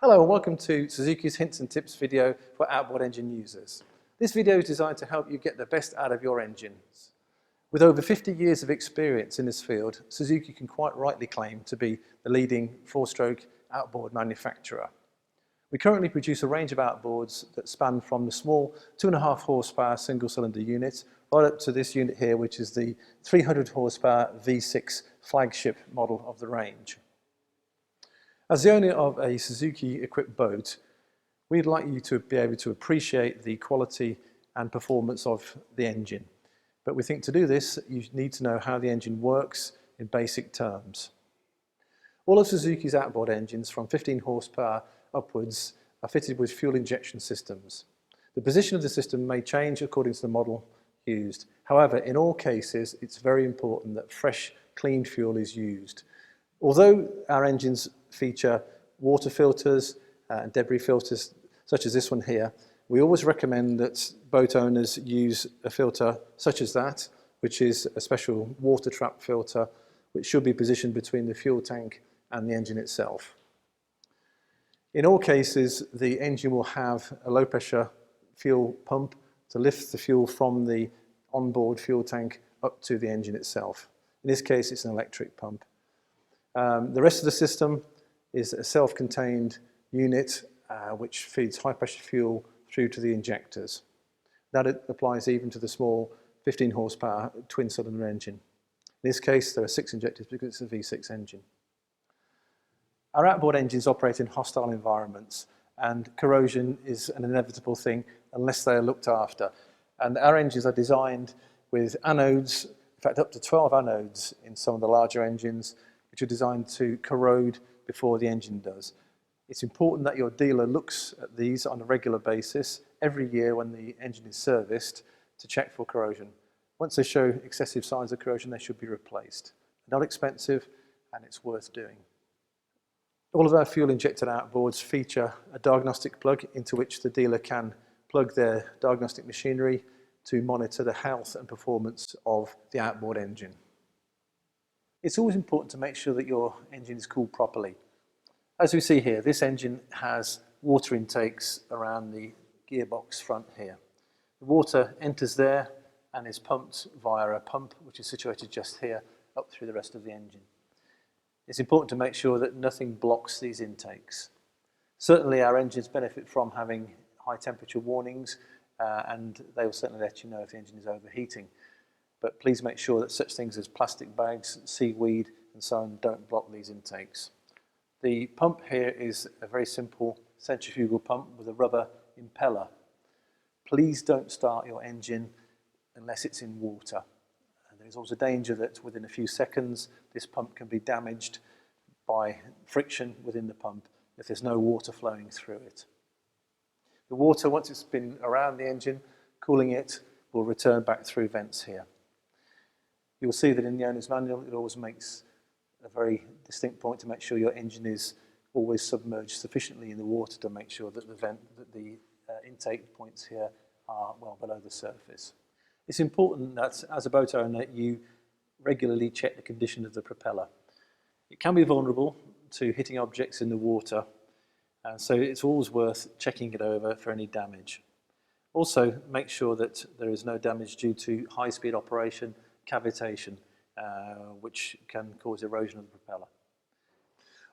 Hello and welcome to Suzuki's Hints and Tips video for outboard engine users. This video is designed to help you get the best out of your engines. With over 50 years of experience in this field, Suzuki can quite rightly claim to be the leading four-stroke outboard manufacturer. We currently produce a range of outboards that span from the small 2.5 horsepower single-cylinder unit right up to this unit here, which is the 300 horsepower V6 flagship model of the range. As the owner of a Suzuki-equipped boat, we'd like you to be able to appreciate the quality and performance of the engine. But we think to do this, you need to know how the engine works in basic terms. All of Suzuki's outboard engines from 15 horsepower upwards are fitted with fuel injection systems. The position of the system may change according to the model used. However, in all cases, it's very important that fresh, clean fuel is used. Although our engines feature water filters and debris filters such as this one here, we always recommend that boat owners use a filter such as that, which is a special water trap filter which should be positioned between the fuel tank and the engine itself. In all cases, the engine will have a low pressure fuel pump to lift the fuel from the onboard fuel tank up to the engine itself. In this case, it's an electric pump. The rest of the system is a self-contained unit which feeds high-pressure fuel through to the injectors. That applies even to the small 15 horsepower twin-cylinder engine. In this case, there are 6 injectors because it's a V6 engine. Our outboard engines operate in hostile environments, and corrosion is an inevitable thing unless they are looked after. And our engines are designed with anodes, in fact up to 12 anodes in some of the larger engines, which are designed to corrode before the engine does. It's important that your dealer looks at these on a regular basis every year when the engine is serviced to check for corrosion. Once they show excessive signs of corrosion, they should be replaced. They're not expensive and it's worth doing. All of our fuel injected outboards feature a diagnostic plug into which the dealer can plug their diagnostic machinery to monitor the health and performance of the outboard engine. It's always important to make sure that your engine is cooled properly. As we see here, this engine has water intakes around the gearbox front here. The water enters there and is pumped via a pump which is situated just here up through the rest of the engine. It's important to make sure that nothing blocks these intakes. Certainly our engines benefit from having high temperature warnings and they will certainly let you know if the engine is overheating. But please make sure that such things as plastic bags, seaweed and so on don't block these intakes. The pump here is a very simple centrifugal pump with a rubber impeller. Please don't start your engine unless it's in water. There is also a danger that within a few seconds this pump can be damaged by friction within the pump if there's no water flowing through it. The water, once it's been around the engine, cooling it, will return back through vents here. You'll see that in the owner's manual it always makes a very distinct point to make sure your engine is always submerged sufficiently in the water to make sure that the intake points here are well below the surface. It's important that as a boat owner you regularly check the condition of the propeller. It can be vulnerable to hitting objects in the water, so it's always worth checking it over for any damage. Also, make sure that there is no damage due to high-speed operation, cavitation, which can cause erosion of the propeller.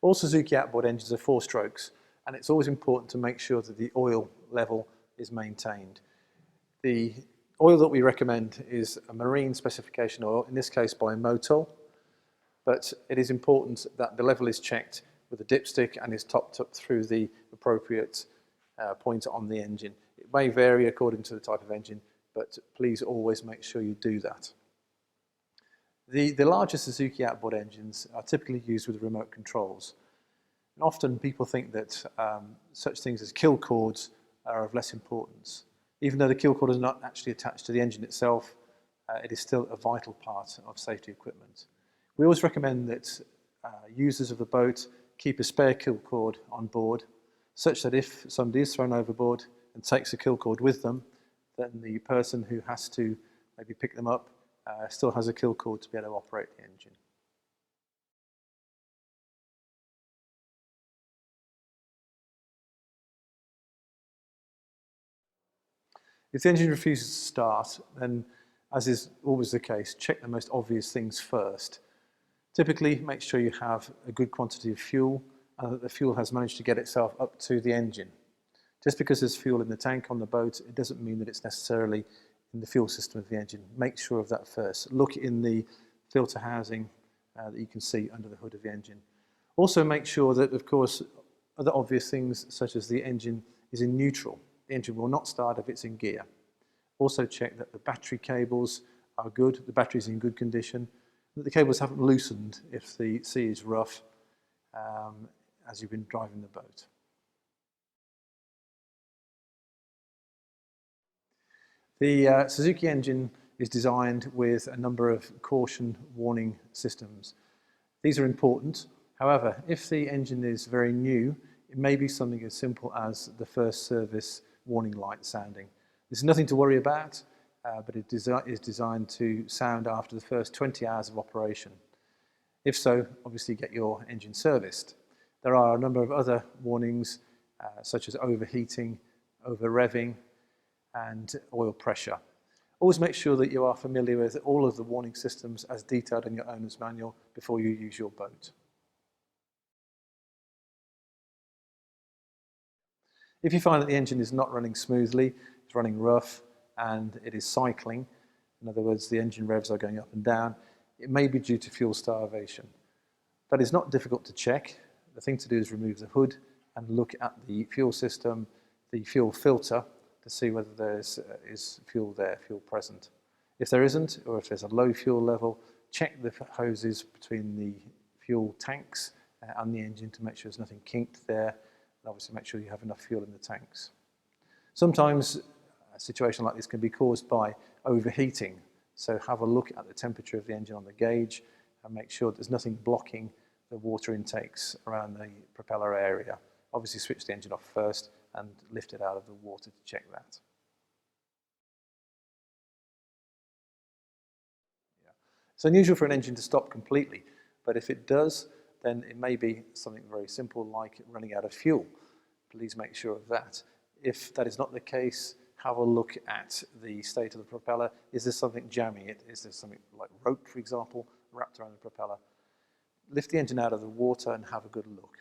All Suzuki outboard engines are 4 strokes, and it's always important to make sure that the oil level is maintained. The oil that we recommend is a marine specification oil, in this case by Motul, but it is important that the level is checked with a dipstick and is topped up through the appropriate point on the engine. It may vary according to the type of engine, but please always make sure you do that. The larger Suzuki outboard engines are typically used with remote controls. And often people think that such things as kill cords are of less importance. Even though the kill cord is not actually attached to the engine itself, it is still a vital part of safety equipment. We always recommend that users of the boat keep a spare kill cord on board, such that if somebody is thrown overboard and takes a kill cord with them, then the person who has to maybe pick them up still has a kill cord to be able to operate the engine. If the engine refuses to start, then, as is always the case, check the most obvious things first. Typically, make sure you have a good quantity of fuel and that the fuel has managed to get itself up to the engine. Just because there's fuel in the tank on the boat, it doesn't mean that it's necessarily in the fuel system of the engine. Make sure of that first. Look in the filter housing that you can see under the hood of the engine. Also make sure that, of course, other obvious things such as the engine is in neutral. The engine will not start if it's in gear. Also check that the battery cables are good, the battery's in good condition, that the cables haven't loosened if the sea is rough as you've been driving the boat. The Suzuki engine is designed with a number of caution warning systems. These are important. However, if the engine is very new, it may be something as simple as the first service warning light sounding. There's nothing to worry about, but it is designed to sound after the first 20 hours of operation. If so, obviously get your engine serviced. There are a number of other warnings, such as overheating, over-revving, and oil pressure. Always make sure that you are familiar with all of the warning systems as detailed in your owner's manual before you use your boat. If you find that the engine is not running smoothly, it's running rough, and it is cycling, in other words, the engine revs are going up and down, it may be due to fuel starvation. That is not difficult to check. The thing to do is remove the hood and look at the fuel system, the fuel filter, to see whether there is fuel there, fuel present. If there isn't, or if there's a low fuel level, check the hoses between the fuel tanks and the engine to make sure there's nothing kinked there, and obviously make sure you have enough fuel in the tanks. Sometimes a situation like this can be caused by overheating, so have a look at the temperature of the engine on the gauge and make sure there's nothing blocking the water intakes around the propeller area. Obviously switch the engine off first and lift it out of the water to check that. Yeah. It's unusual for an engine to stop completely, but if it does, then it may be something very simple like running out of fuel. Please make sure of that. If that is not the case, have a look at the state of the propeller. Is there something jamming it? Is there something like rope, for example, wrapped around the propeller? Lift the engine out of the water and have a good look.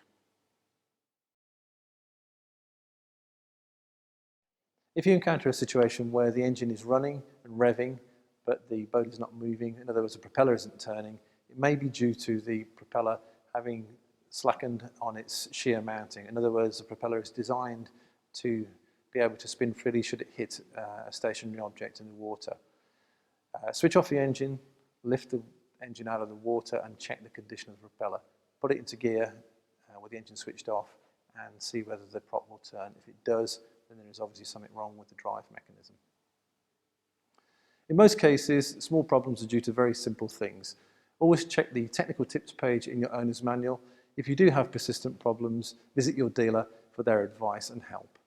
If you encounter a situation where the engine is running and revving, but the boat is not moving, in other words, the propeller isn't turning, it may be due to the propeller having slackened on its shear mounting. In other words, the propeller is designed to be able to spin freely should it hit a stationary object in the water. Switch off the engine, lift the engine out of the water and check the condition of the propeller. Put it into gear with the engine switched off and see whether the prop will turn. If it does, then there is obviously something wrong with the drive mechanism. In most cases, small problems are due to very simple things. Always check the technical tips page in your owner's manual. If you do have persistent problems, visit your dealer for their advice and help.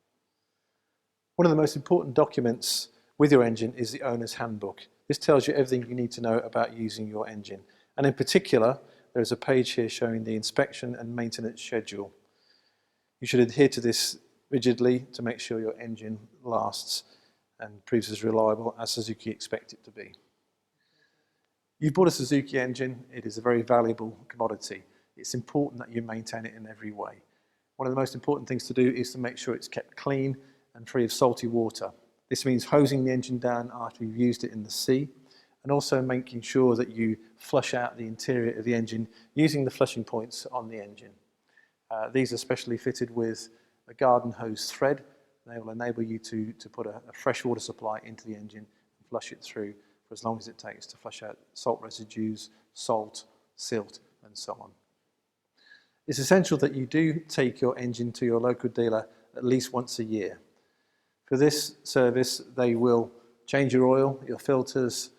One of the most important documents with your engine is the owner's handbook. This tells you everything you need to know about using your engine. And in particular, there's a page here showing the inspection and maintenance schedule. You should adhere to this rigidly to make sure your engine lasts and proves as reliable as Suzuki expect it to be. You've bought a Suzuki engine, it is a very valuable commodity. It's important that you maintain it in every way. One of the most important things to do is to make sure it's kept clean and free of salty water. This means hosing the engine down after you've used it in the sea, and also making sure that you flush out the interior of the engine using the flushing points on the engine. These are specially fitted with a garden hose thread. They will enable you to put a fresh water supply into the engine and flush it through for as long as it takes to flush out salt residues, salt, silt, and so on. It's essential that you do take your engine to your local dealer at least once a year. For this service, they will change your oil, your filters,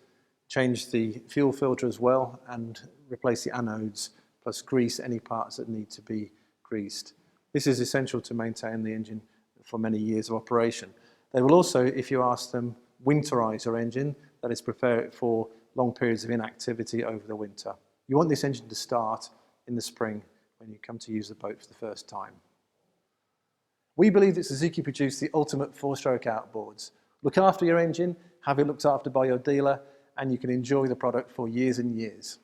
change the fuel filter as well, and replace the anodes, plus grease any parts that need to be greased. This is essential to maintain the engine for many years of operation. They will also, if you ask them, winterize your engine, that is, prepare it for long periods of inactivity over the winter. You want this engine to start in the spring when you come to use the boat for the first time. We believe that Suzuki produced the ultimate four-stroke outboards. Look after your engine, have it looked after by your dealer, and you can enjoy the product for years and years.